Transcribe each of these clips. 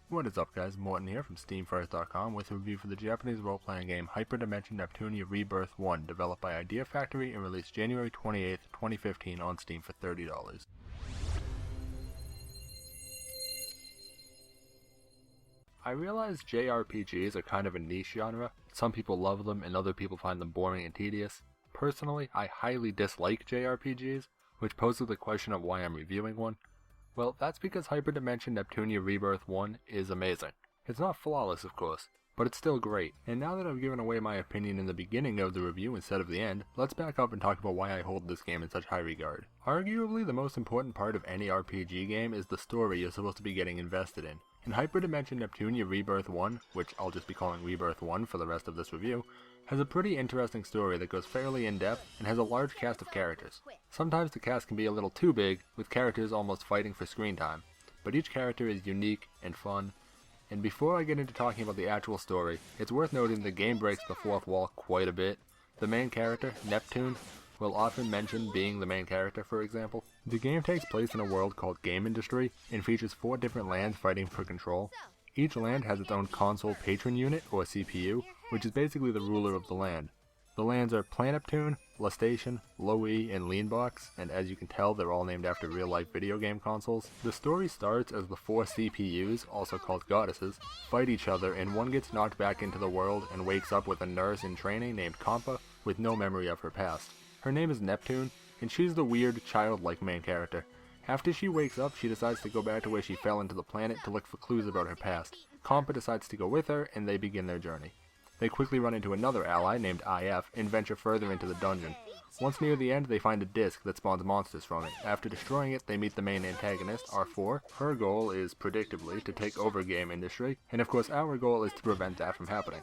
What is up guys, Morton here from SteamFirst.com with a review for the Japanese role-playing game Hyperdimension Neptunia Re Birth1, developed by Idea Factory and released January 28th, 2015 on Steam for $30. I realize JRPGs are kind of a niche genre. Some people love them and other people find them boring and tedious. Personally, I highly dislike JRPGs, which poses the question of why I'm reviewing one. Well, that's because Hyperdimension Neptunia Re Birth1 is amazing. It's not flawless, of course, but it's still great. And now that I've given away my opinion in the beginning of the review instead of the end, let's back up and talk about why I hold this game in such high regard. Arguably, the most important part of any RPG game is the story you're supposed to be getting invested in. In Hyperdimension Neptunia Re Birth1, which I'll just be calling Re Birth1 for the rest of this review, has a pretty interesting story that goes fairly in-depth and has a large cast of characters. Sometimes the cast can be a little too big, with characters almost fighting for screen time, but each character is unique and fun. And before I get into talking about the actual story, it's worth noting the game breaks the fourth wall quite a bit. The main character, Neptune, will often mention being the main character, for example. The game takes place in a world called Gameindustri and features 4 different lands fighting for control. Each land has its own Console Patron Unit, or CPU, which is basically the ruler of the land. The lands are Planeptune, Lastation, Loe, and Leanbox, and as you can tell, they're all named after real-life video game consoles. The story starts as the 4 CPUs, also called goddesses, fight each other, and one gets knocked back into the world and wakes up with a nurse in training named Kompa, with no memory of her past. Her name is Neptune, and she's the weird, childlike main character. After she wakes up, she decides to go back to where she fell into the planet to look for clues about her past. Kompa decides to go with her, and they begin their journey. They quickly run into another ally named IF and venture further into the dungeon. Once near the end, they find a disc that spawns monsters from it. After destroying it, they meet the main antagonist, R4. Her goal is, predictably, to take over Gameindustri, and of course our goal is to prevent that from happening.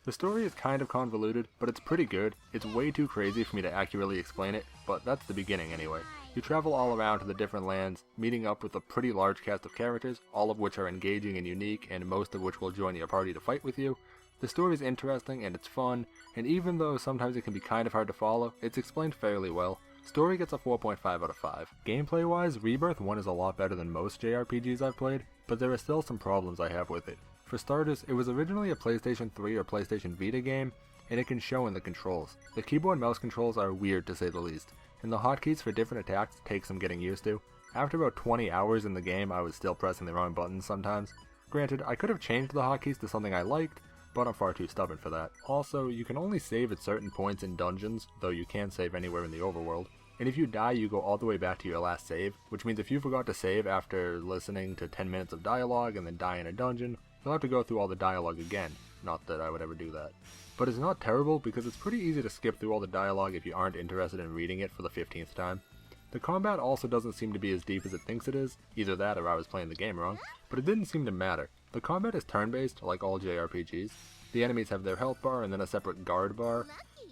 The story is kind of convoluted, but it's pretty good. It's way too crazy for me to accurately explain it, but that's the beginning anyway. You travel all around to the different lands, meeting up with a pretty large cast of characters, all of which are engaging and unique, and most of which will join your party to fight with you. The story is interesting and it's fun, and even though sometimes it can be kind of hard to follow, it's explained fairly well. Story gets a 4.5 out of 5. Gameplay wise, Re Birth1 is a lot better than most JRPGs I've played, but there are still some problems I have with it. For starters, it was originally a PlayStation 3 or PlayStation Vita game, and it can show in the controls. The keyboard and mouse controls are weird to say the least, and the hotkeys for different attacks take some getting used to. After about 20 hours in the game, I was still pressing the wrong buttons sometimes. Granted, I could have changed the hotkeys to something I liked, but I'm far too stubborn for that. Also, you can only save at certain points in dungeons, though you can save anywhere in the overworld. And if you die, you go all the way back to your last save, which means if you forgot to save after listening to 10 minutes of dialogue and then die in a dungeon, you'll have to go through all the dialogue again. Not that I would ever do that. But it's not terrible because it's pretty easy to skip through all the dialogue if you aren't interested in reading it for the 15th time. The combat also doesn't seem to be as deep as it thinks it is, either that or I was playing the game wrong, but it didn't seem to matter. The combat is turn-based, like all JRPGs. The enemies have their health bar and then a separate guard bar.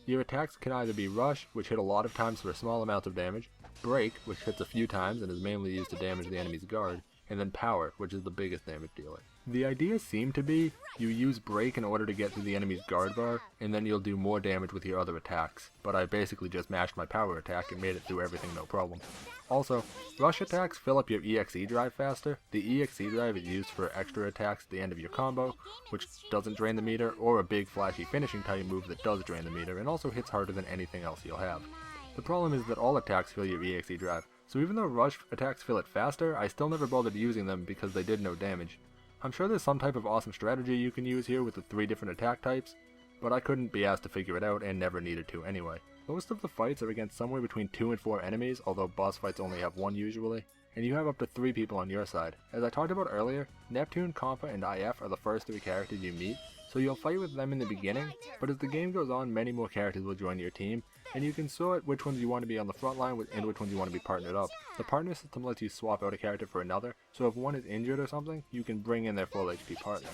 Your attacks can either be Rush, which hit a lot of times for small amounts of damage, Break, which hits a few times and is mainly used to damage the enemy's guard, and then Power, which is the biggest damage dealer. The idea seemed to be, you use Break in order to get through the enemy's guard bar, and then you'll do more damage with your other attacks, but I basically just mashed my Power attack and made it through everything no problem. Also, Rush attacks fill up your EXE drive faster. The EXE drive is used for extra attacks at the end of your combo, which doesn't drain the meter, or a big flashy finishing type move that does drain the meter, and also hits harder than anything else you'll have. The problem is that all attacks fill your EXE drive, so even though Rush attacks fill it faster, I still never bothered using them because they did no damage. I'm sure there's some type of awesome strategy you can use here with the 3 different attack types, but I couldn't be asked to figure it out and never needed to anyway. Most of the fights are against somewhere between 2 and 4 enemies, although boss fights only have 1 usually, and you have up to 3 people on your side. As I talked about earlier, Neptune, Kompa, and IF are the first 3 characters you meet, so you'll fight with them in the beginning, but as the game goes on, many more characters will join your team, and you can sort which ones you want to be on the front line with and which ones you want to be partnered up. The partner system lets you swap out a character for another, so if one is injured or something, you can bring in their full HP partner.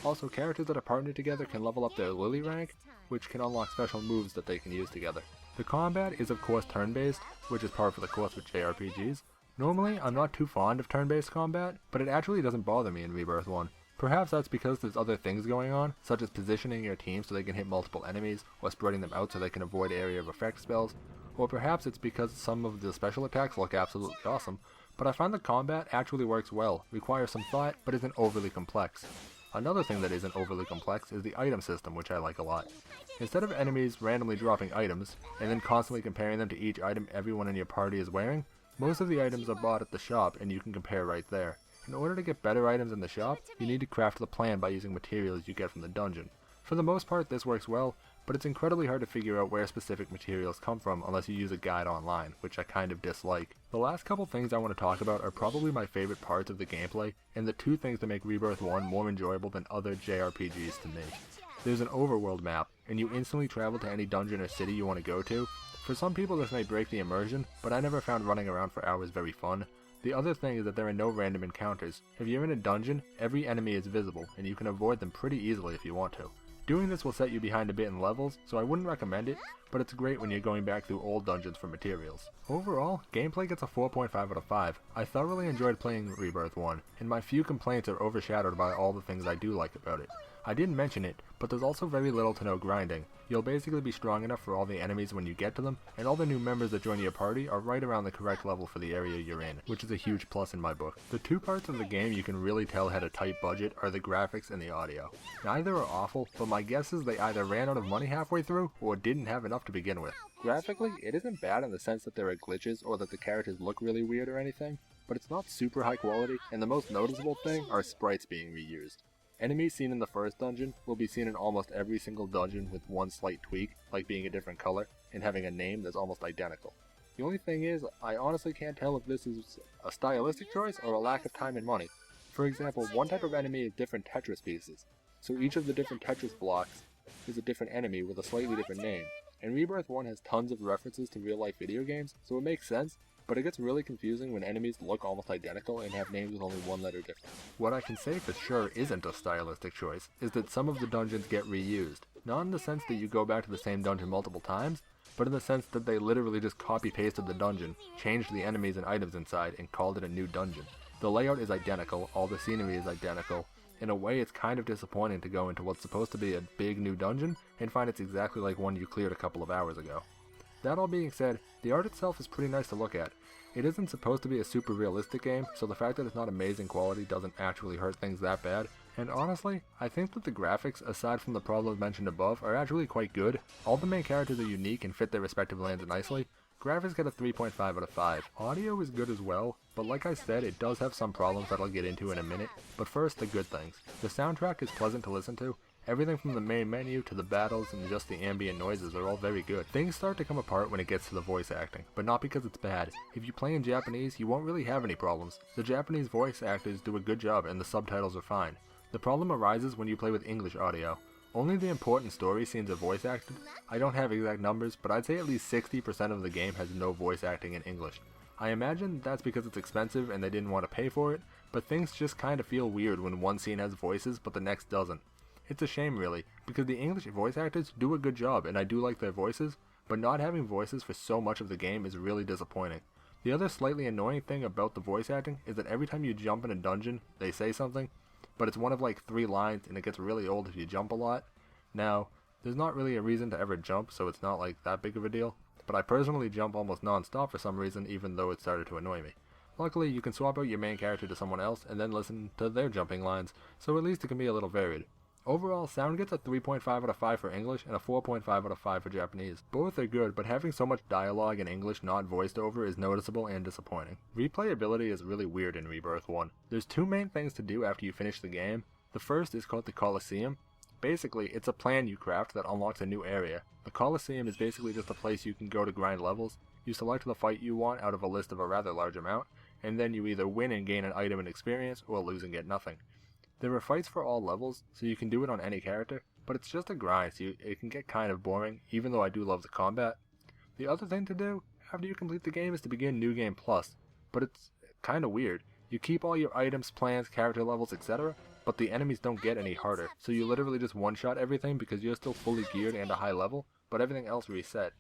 Also, characters that are partnered together can level up their Lily rank, which can unlock special moves that they can use together. The combat is of course turn-based, which is par for the course with JRPGs. Normally, I'm not too fond of turn-based combat, but it actually doesn't bother me in Re Birth1. Perhaps that's because there's other things going on, such as positioning your team so they can hit multiple enemies, or spreading them out so they can avoid area of effect spells, or perhaps it's because some of the special attacks look absolutely awesome, but I find the combat actually works well, requires some thought, but isn't overly complex. Another thing that isn't overly complex is the item system, which I like a lot. Instead of enemies randomly dropping items, and then constantly comparing them to each item everyone in your party is wearing, most of the items are bought at the shop and you can compare right there. In order to get better items in the shop, you need to craft the plan by using materials you get from the dungeon. For the most part this works well, but it's incredibly hard to figure out where specific materials come from unless you use a guide online, which I kind of dislike. The last couple things I want to talk about are probably my favorite parts of the gameplay, and the two things that make Rebirth 1 more enjoyable than other JRPGs to me. There's an overworld map, and you instantly travel to any dungeon or city you want to go to. For some people this may break the immersion, but I never found running around for hours very fun. The other thing is that there are no random encounters. If you're in a dungeon, every enemy is visible, and you can avoid them pretty easily if you want to. Doing this will set you behind a bit in levels, so I wouldn't recommend it, but it's great when you're going back through old dungeons for materials. Overall, gameplay gets a 4.5 out of 5. I thoroughly enjoyed playing Rebirth 1, and my few complaints are overshadowed by all the things I do like about it. I didn't mention it, but there's also very little to no grinding. You'll basically be strong enough for all the enemies when you get to them, and all the new members that join your party are right around the correct level for the area you're in, which is a huge plus in my book. The two parts of the game you can really tell had a tight budget are the graphics and the audio. Neither are awful, but my guess is they either ran out of money halfway through, or didn't have enough to begin with. Graphically, it isn't bad in the sense that there are glitches or that the characters look really weird or anything, but it's not super high quality, and the most noticeable thing are sprites being reused. Enemies seen in the first dungeon will be seen in almost every single dungeon with one slight tweak, like being a different color, and having a name that's almost identical. The only thing is, I honestly can't tell if this is a stylistic choice or a lack of time and money. For example, one type of enemy is different Tetris pieces, so each of the different Tetris blocks is a different enemy with a slightly different name. And Rebirth 1 has tons of references to real-life video games, so it makes sense, but it gets really confusing when enemies look almost identical and have names with only one letter difference. What I can say for sure isn't a stylistic choice is that some of the dungeons get reused. Not in the sense that you go back to the same dungeon multiple times, but in the sense that they literally just copy-pasted the dungeon, changed the enemies and items inside, and called it a new dungeon. The layout is identical, all the scenery is identical. In a way, it's kind of disappointing to go into what's supposed to be a big new dungeon and find it's exactly like one you cleared a couple of hours ago. That all being said, the art itself is pretty nice to look at. It isn't supposed to be a super realistic game, so the fact that it's not amazing quality doesn't actually hurt things that bad. And honestly, I think that the graphics, aside from the problems mentioned above, are actually quite good. All the main characters are unique and fit their respective lands nicely. Graphics get a 3.5 out of 5. Audio is good as well, but like I said, it does have some problems that I'll get into in a minute. But first, the good things. The soundtrack is pleasant to listen to. Everything from the main menu to the battles and just the ambient noises are all very good. Things start to come apart when it gets to the voice acting, but not because it's bad. If you play in Japanese, you won't really have any problems. The Japanese voice actors do a good job and the subtitles are fine. The problem arises when you play with English audio. Only the important story scenes are voice acted. I don't have exact numbers, but I'd say at least 60% of the game has no voice acting in English. I imagine that's because it's expensive and they didn't want to pay for it, but things just kind of feel weird when one scene has voices but the next doesn't. It's a shame really, because the English voice actors do a good job and I do like their voices, but not having voices for so much of the game is really disappointing. The other slightly annoying thing about the voice acting is that every time you jump in a dungeon, they say something, but it's one of like 3 lines and it gets really old if you jump a lot. Now, there's not really a reason to ever jump, so it's not like that big of a deal, but I personally jump almost non-stop for some reason even though it started to annoy me. Luckily, you can swap out your main character to someone else and then listen to their jumping lines, so at least it can be a little varied. Overall, sound gets a 3.5 out of 5 for English and a 4.5 out of 5 for Japanese. Both are good, but having so much dialogue in English not voiced over is noticeable and disappointing. Replayability is really weird in Rebirth 1. There's 2 main things to do after you finish the game. The first is called the Colosseum. Basically, it's a plan you craft that unlocks a new area. The Colosseum is basically just a place you can go to grind levels. You select the fight you want out of a list of a rather large amount, and then you either win and gain an item and experience, or lose and get nothing. There are fights for all levels, so you can do it on any character, but it's just a grind, so it can get kind of boring, even though I do love the combat. The other thing to do, after you complete the game, is to begin New Game Plus, but it's kind of weird. You keep all your items, plans, character levels, etc., but the enemies don't get any harder, so you literally just one-shot everything because you're still fully geared and a high level, but everything else reset.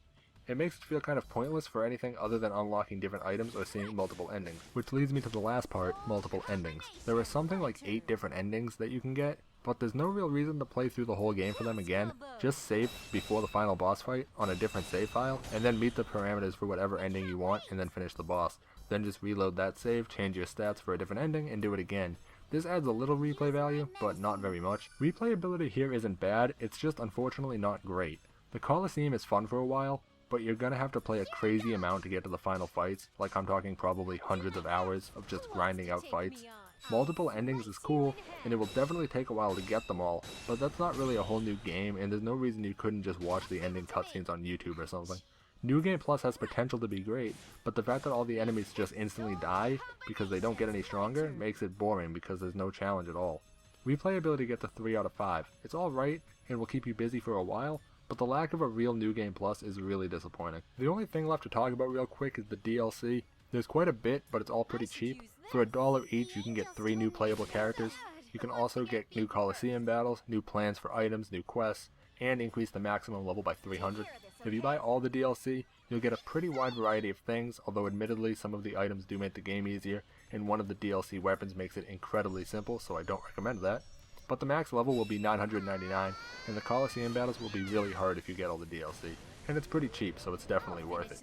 It makes it feel kind of pointless for anything other than unlocking different items or seeing multiple endings. Which leads me to the last part, multiple endings. There are something like 8 different endings that you can get, but there's no real reason to play through the whole game for them again. Just save before the final boss fight on a different save file, and then meet the parameters for whatever ending you want and then finish the boss. then just reload that save, change your stats for a different ending, and do it again. This adds a little replay value, but not very much. Replayability here isn't bad, it's just unfortunately not great. The Coliseum is fun for a while, but you're gonna have to play a crazy amount to get to the final fights, like I'm talking probably hundreds of hours of just grinding out fights. Multiple endings is cool, and it will definitely take a while to get them all, but that's not really a whole new game, and there's no reason you couldn't just watch the ending cutscenes on YouTube or something. New Game Plus has potential to be great, but the fact that all the enemies just instantly die because they don't get any stronger makes it boring because there's no challenge at all. Replayability gets a 3 out of 5. It's alright and will keep you busy for a while, but the lack of a real New Game Plus is really disappointing. The only thing left to talk about real quick is the DLC. There's quite a bit, but it's all pretty cheap. For $1 each you can get 3 new playable characters. You can also get new Coliseum battles, new plans for items, new quests, and increase the maximum level by 300. If you buy all the DLC, you'll get a pretty wide variety of things, although admittedly some of the items do make the game easier, and one of the DLC weapons makes it incredibly simple, so I don't recommend that. But the max level will be 999, and the Coliseum battles will be really hard if you get all the DLC. And it's pretty cheap, so it's definitely worth it.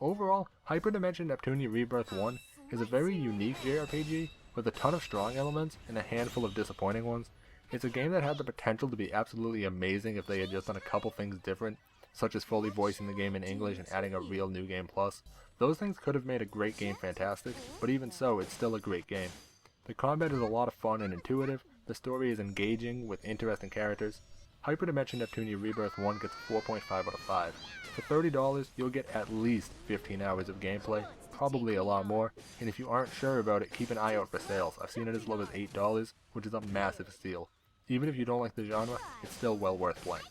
Overall, Hyperdimension Neptunia Re Birth 1 is a very unique JRPG, with a ton of strong elements and a handful of disappointing ones. It's a game that had the potential to be absolutely amazing if they had just done a couple things different, such as fully voicing the game in English and adding a real New Game Plus. Those things could have made a great game fantastic, but even so, it's still a great game. The combat is a lot of fun and intuitive, the story is engaging with interesting characters. Hyperdimension Neptunia Re Birth 1 gets a 4.5 out of 5. For $30, you'll get at least 15 hours of gameplay, probably a lot more, and if you aren't sure about it, keep an eye out for sales. I've seen it as low as $8, which is a massive steal. Even if you don't like the genre, it's still well worth playing.